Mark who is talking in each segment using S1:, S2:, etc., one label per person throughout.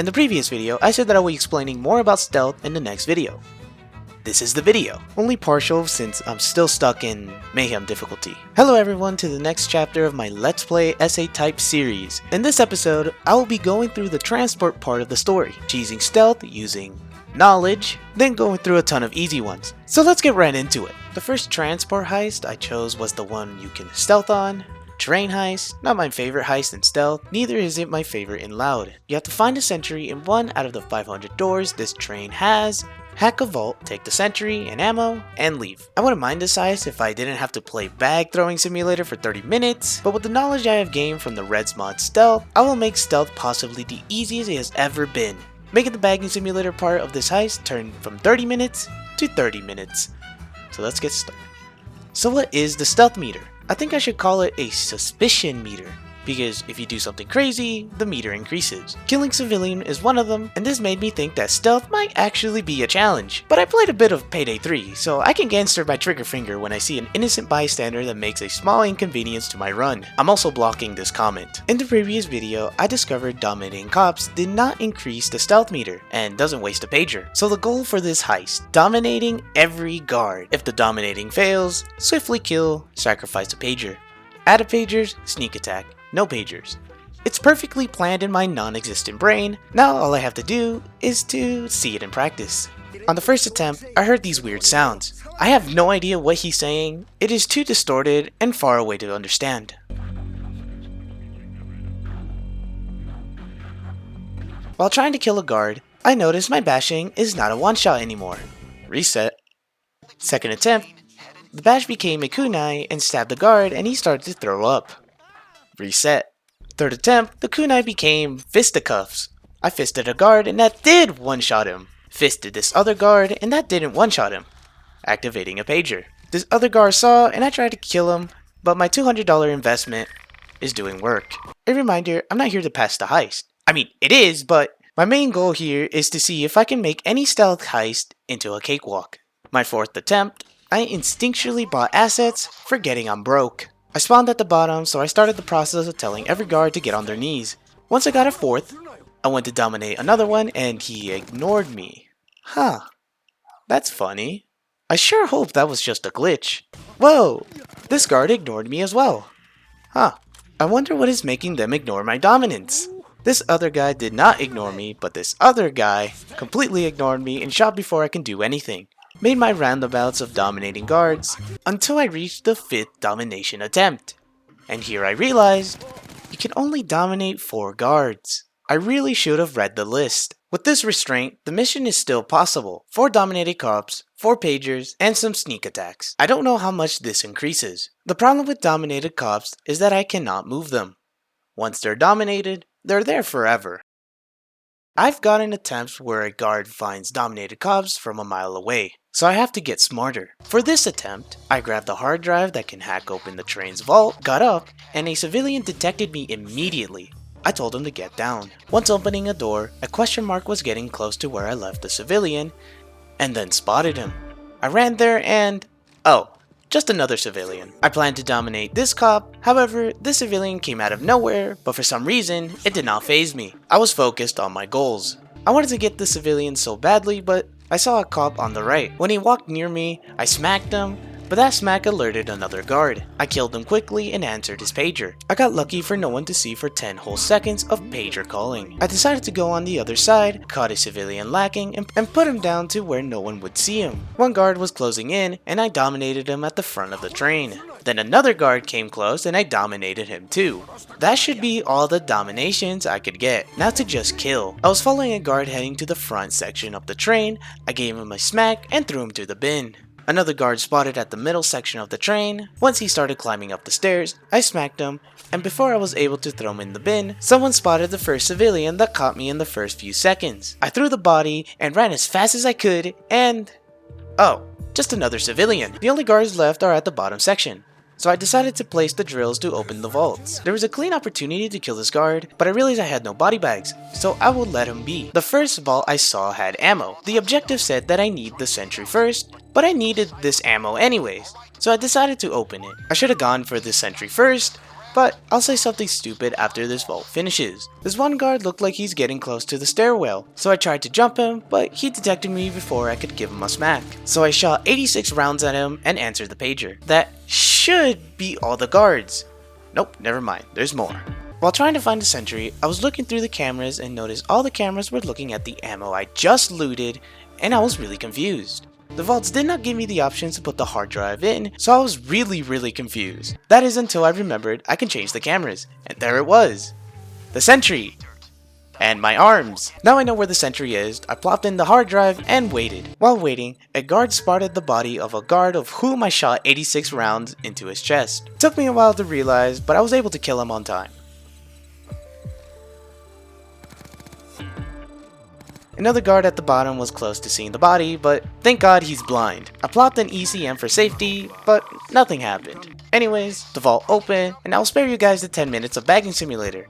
S1: In the previous video, I said that I will be explaining more about stealth in the next video. This is the video, only partial since I'm still stuck in Mayhem difficulty. Hello everyone to the next chapter of my Let's Play essay type series. In this episode, I will be going through the transport part of the story, cheesing stealth using knowledge, then going through a ton of easy ones. So let's get right into it. The first transport heist I chose was the one you can stealth on. Train heist, not my favorite heist in stealth, neither is it my favorite in loud. You have to find a sentry in one out of the 500 doors this train has, hack a vault, take the sentry and ammo, and leave. I wouldn't mind this heist if I didn't have to play bag throwing simulator for 30 minutes, but with the knowledge I have gained from the Reds mod stealth, I will make stealth possibly the easiest it has ever been, making the bagging simulator part of this heist turn from 30 minutes to 30 minutes. So let's get started. So what is the stealth meter? I think I should call it a suspicion meter, because if you do something crazy, the meter increases. Killing civilian is one of them, and this made me think that stealth might actually be a challenge. But I played a bit of Payday 3, so I can gangster my trigger finger when I see an innocent bystander that makes a small inconvenience to my run. I'm also blocking this comment. In the previous video, I discovered dominating cops did not increase the stealth meter, and doesn't waste a pager. So the goal for this heist, dominating every guard. If the dominating fails, swiftly kill, sacrifice a pager. Add a pagers, sneak attack. No pagers. It's perfectly planned in my non-existent brain. Now all I have to do is to see it in practice. On the first attempt, I heard these weird sounds. I have no idea what he's saying. It is too distorted and far away to understand. While trying to kill a guard, I noticed my bashing is not a one-shot anymore. Reset. Second attempt, the bash became a kunai and stabbed the guard and he started to throw up. Reset. Third attempt, the kunai became fisticuffs. I fisted a guard and that did one-shot him. Fisted this other guard and that didn't one-shot him. Activating a pager. This other guard saw and I tried to kill him, but my $200 investment is doing work. A reminder, I'm not here to pass the heist. I mean, it is, but my main goal here is to see if I can make any stealth heist into a cakewalk. My fourth attempt, I instinctually bought assets, forgetting I'm broke. I spawned at the bottom, so I started the process of telling every guard to get on their knees. Once I got a fourth, I went to dominate another one and he ignored me. Huh. That's funny. I sure hope that was just a glitch. Whoa! This guard ignored me as well. Huh. I wonder what is making them ignore my dominance. This other guy did not ignore me, but this other guy completely ignored me and shot before I can do anything. Made my roundabouts of dominating guards until I reached the 5th domination attempt. And here I realized you can only dominate 4 guards. I really should have read the list. With this restraint, the mission is still possible. 4 dominated cops, 4 pagers, and some sneak attacks. I don't know how much this increases. The problem with dominated cops is that I cannot move them. Once they're dominated, they're there forever. I've gotten attempts where a guard finds dominated cops from a mile away, so I have to get smarter. For this attempt, I grabbed a hard drive that can hack open the train's vault, got up, and a civilian detected me immediately. I told him to get down. Once opening a door, a question mark was getting close to where I left the civilian, and then spotted him. I ran there and... oh, just another civilian. I planned to dominate this cop, however, this civilian came out of nowhere, but for some reason, it did not faze me. I was focused on my goals. I wanted to get the civilian so badly, but I saw a cop on the right. When he walked near me, I smacked him, but that smack alerted another guard. I killed him quickly and answered his pager. I got lucky for no one to see for 10 whole seconds of pager calling. I decided to go on the other side, caught a civilian lacking, and put him down to where no one would see him. One guard was closing in, and I dominated him at the front of the train. Then another guard came close and I dominated him too. That should be all the dominations I could get. Now to just kill. I was following a guard heading to the front section of the train. I gave him a smack and threw him to the bin. Another guard spotted at the middle section of the train. Once he started climbing up the stairs, I smacked him, and before I was able to throw him in the bin, someone spotted the first civilian that caught me in the first few seconds. I threw the body and ran as fast as I could and... oh, just another civilian. The only guards left are at the bottom section. So I decided to place the drills to open the vaults. There was a clean opportunity to kill this guard, but I realized I had no body bags, so I would let him be. The first vault I saw had ammo. The objective said that I need the sentry first, but I needed this ammo anyways, so I decided to open it. I should have gone for the sentry first, but I'll say something stupid after this vault finishes. This one guard looked like he's getting close to the stairwell, so I tried to jump him, but he detected me before I could give him a smack. So I shot 86 rounds at him and answered the pager. That should be all the guards. Nope, never mind, there's more. While trying to find the sentry, I was looking through the cameras and noticed all the cameras were looking at the ammo I just looted, and I was really confused. The vaults did not give me the option to put the hard drive in, so I was really confused. That is until I remembered I can change the cameras, and there it was. The sentry! And my arms! Now I know where the sentry is, I plopped in the hard drive and waited. While waiting, a guard spotted the body of a guard of whom I shot 86 rounds into his chest. It took me a while to realize, but I was able to kill him on time. Another guard at the bottom was close to seeing the body, but thank God he's blind. I plopped an ECM for safety, but nothing happened. Anyways, the vault opened, and I'll spare you guys the 10 minutes of bagging simulator.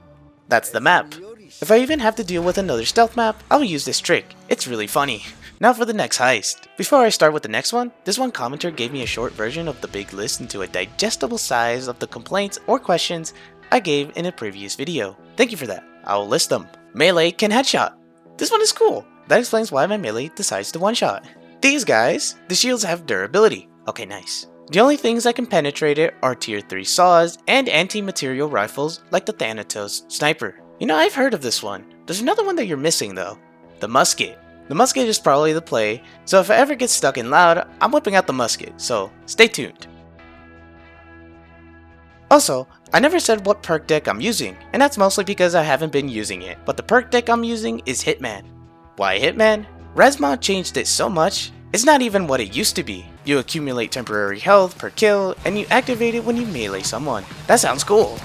S1: That's the map. If I even have to deal with another stealth map, I'll use this trick. It's really funny. Now for the next heist. Before I start with the next one, this one commenter gave me a short version of the big list into a digestible size of the complaints or questions I gave in a previous video. Thank you for that. I will list them. Melee can headshot. This one is cool. That explains why my melee decides to one-shot. These guys, the shields have durability. Okay, nice. The only things that can penetrate it are tier 3 saws and anti-material rifles like the Thanatos sniper. You know, I've heard of this one. There's another one that you're missing though. The musket. The musket is probably the play, so if I ever get stuck in loud, I'm whipping out the musket, so stay tuned. Also, I never said what perk deck I'm using, and that's mostly because I haven't been using it, but the perk deck I'm using is Hitman. Why Hitman? Resmod changed it so much, it's not even what it used to be. You accumulate temporary health per kill, and you activate it when you melee someone. That sounds cool.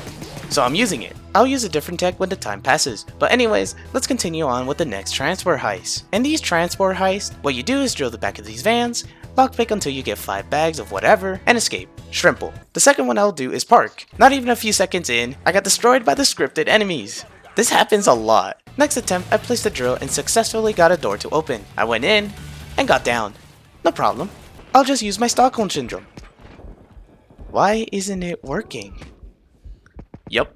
S1: So I'm using it. I'll use a different tech when the time passes. But anyways, let's continue on with the next transport heist. In these transport heists, what you do is drill the back of these vans, lockpick until you get 5 bags of whatever, and escape. Shrimple. The second one I'll do is park. Not even a few seconds in, I got destroyed by the scripted enemies. This happens a lot. Next attempt, I placed a drill and successfully got a door to open. I went in and got down. No problem. I'll just use my Stockholm Syndrome. Why isn't it working? Yup,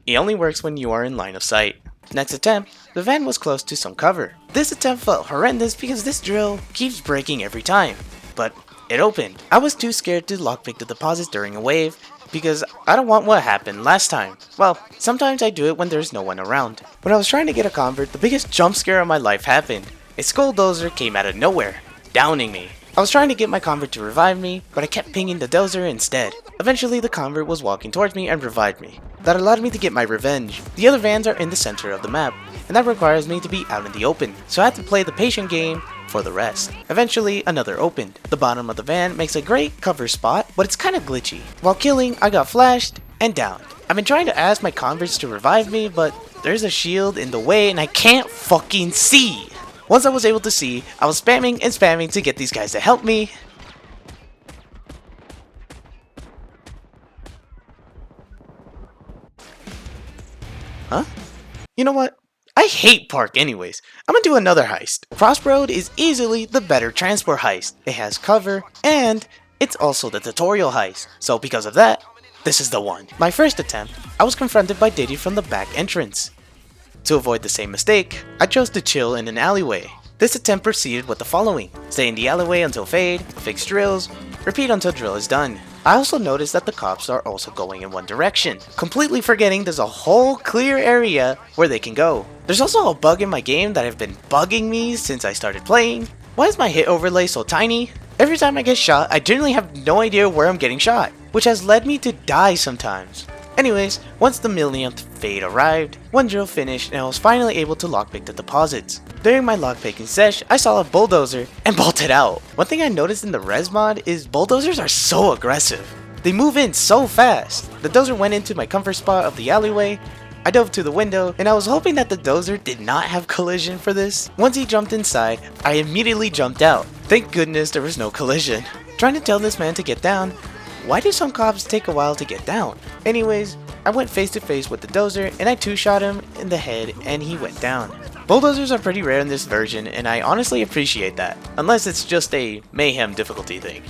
S1: it only works when you are in line of sight. Next attempt, the van was close to some cover. This attempt felt horrendous because this drill keeps breaking every time. But it opened. I was too scared to lockpick the deposits during a wave because I don't want what happened last time. Well, sometimes I do it when there's no one around. When I was trying to get a convert, the biggest jump scare of my life happened. A skulldozer came out of nowhere, downing me. I was trying to get my convert to revive me, but I kept pinging the dozer instead. Eventually the convert was walking towards me and revived me. That allowed me to get my revenge. The other vans are in the center of the map, and that requires me to be out in the open, so I had to play the patient game for the rest. Eventually, another opened. The bottom of the van makes a great cover spot, but it's kinda glitchy. While killing, I got flashed and downed. I've been trying to ask my converts to revive me, but there's a shield in the way and I can't fucking see! Once I was able to see, I was spamming and spamming to get these guys to help me. Huh? You know what? I hate Park anyways. I'm gonna do another heist. Crossroad is easily the better transport heist. It has cover, and it's also the tutorial heist. So because of that, this is the one. My first attempt, I was confronted by Diddy from the back entrance. To avoid the same mistake, I chose to chill in an alleyway. This attempt proceeded with the following. Stay in the alleyway until fade, fix drills, repeat until drill is done. I also noticed that the cops are also going in one direction, completely forgetting there's a whole clear area where they can go. There's also a bug in my game that have been bugging me since I started playing. Why is my hit overlay so tiny? Every time I get shot, I generally have no idea where I'm getting shot, which has led me to die sometimes. Anyways, once the millionth fade arrived, one drill finished and I was finally able to lockpick the deposits. During my lockpicking sesh, I saw a bulldozer and bolted out. One thing I noticed in the res mod is bulldozers are so aggressive. They move in so fast. The dozer went into my comfort spot of the alleyway. I dove to the window and I was hoping that the dozer did not have collision for this. Once he jumped inside, I immediately jumped out. Thank goodness there was no collision. Trying to tell this man to get down. Why do some cops take a while to get down? Anyways, I went face to face with the dozer and I two-shot him in the head and he went down. Bulldozers are pretty rare in this version and I honestly appreciate that, unless it's just a mayhem difficulty thing.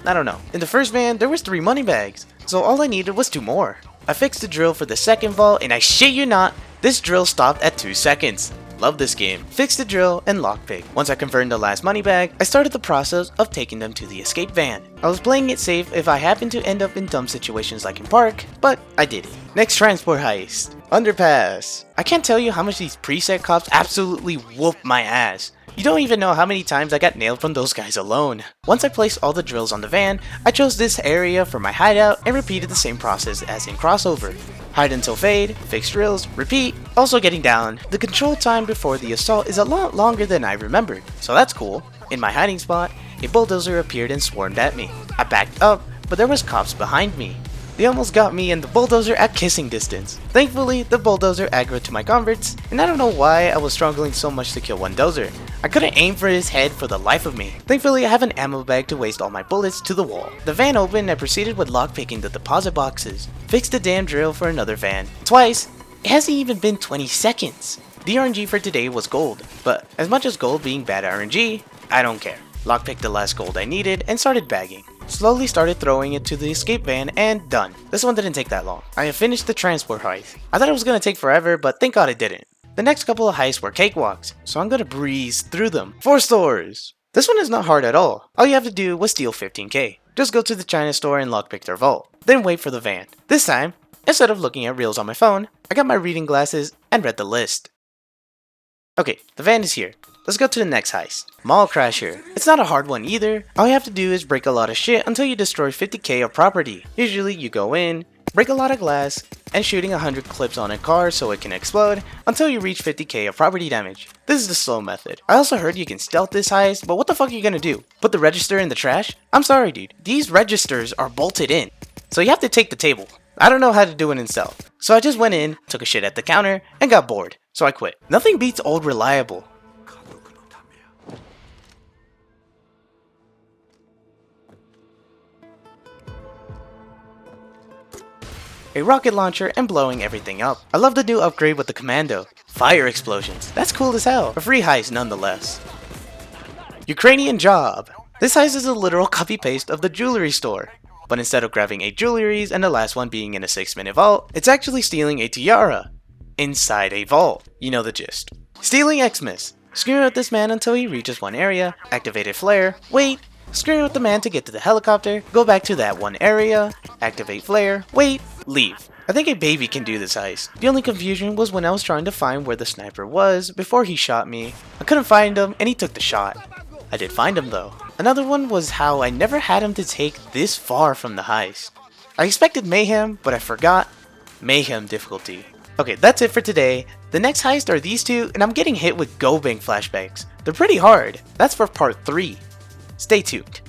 S1: I don't know. In the first van, there was 3 money bags, so all I needed was 2 more. I fixed the drill for the second vault, and I shit you not, this drill stopped at 2 seconds. Love this game. Fixed the drill and lockpick. Once I converted the last money bag, I started the process of taking them to the escape van. I was playing it safe if I happened to end up in dumb situations like in park, but I did it. Next transport heist. Underpass. I can't tell you how much these preset cops absolutely whooped my ass. You don't even know how many times I got nailed from those guys alone. Once I placed all the drills on the van, I chose this area for my hideout and repeated the same process as in Crossover. Hide until fade, fix drills, repeat, also getting down. The control time before the assault is a lot longer than I remembered, so that's cool. In my hiding spot, a bulldozer appeared and swarmed at me. I backed up, but there was cops behind me. They almost got me and the bulldozer at kissing distance. Thankfully, the bulldozer aggroed to my converts, and I don't know why I was struggling so much to kill one dozer. I couldn't aim for his head for the life of me. Thankfully, I have an ammo bag to waste all my bullets to the wall. The van opened and I proceeded with lockpicking the deposit boxes. Fixed the damn drill for another van. Twice. It hasn't even been 20 seconds. The RNG for today was gold, but as much as gold being bad RNG, I don't care. Lockpicked the last gold I needed and started bagging. Slowly started throwing it to the escape van and done. This one didn't take that long. I have finished the transport heist. I thought it was gonna take forever, but thank God it didn't. The next couple of heists were cakewalks, so I'm gonna breeze through them. 4 stores! This one is not hard at all. All you have to do was steal 15k. Just go to the China store and lockpick their vault. Then wait for the van. This time, instead of looking at reels on my phone, I got my reading glasses and read the list. Okay, the van is here. Let's go to the next heist. Mall Crasher. It's not a hard one either. All you have to do is break a lot of shit until you destroy 50k of property. Usually you go in, break a lot of glass, and shooting 100 clips on a car so it can explode until you reach 50k of property damage. This is the slow method. I also heard you can stealth this heist, but what the fuck are you gonna do? Put the register in the trash? I'm sorry dude, these registers are bolted in. So you have to take the table. I don't know how to do it in stealth. So I just went in, took a shit at the counter, and got bored. So I quit. Nothing beats old reliable. A rocket launcher and blowing everything up. I love the new upgrade with the commando. Fire explosions. That's cool as hell. A free heist nonetheless. Ukrainian job. This heist is a literal copy-paste of the jewelry store. But instead of grabbing 8 jewelries and the last one being in a 6-minute vault, it's actually stealing a tiara. Inside a vault. You know the gist. Stealing Xmas. Screw at this man until he reaches one area. Activate a flare. Wait. Screw with the man to get to the helicopter, go back to that one area, activate flare, wait, leave. I think a baby can do this heist. The only confusion was when I was trying to find where the sniper was before he shot me. I couldn't find him and he took the shot. I did find him though. Another one was how I never had him to take this far from the heist. I expected mayhem, but I forgot mayhem difficulty. Okay, that's it for today. The next heist are these two, and I'm getting hit with Go Bang flashbacks. They're pretty hard. That's for part 3. Stay tuned.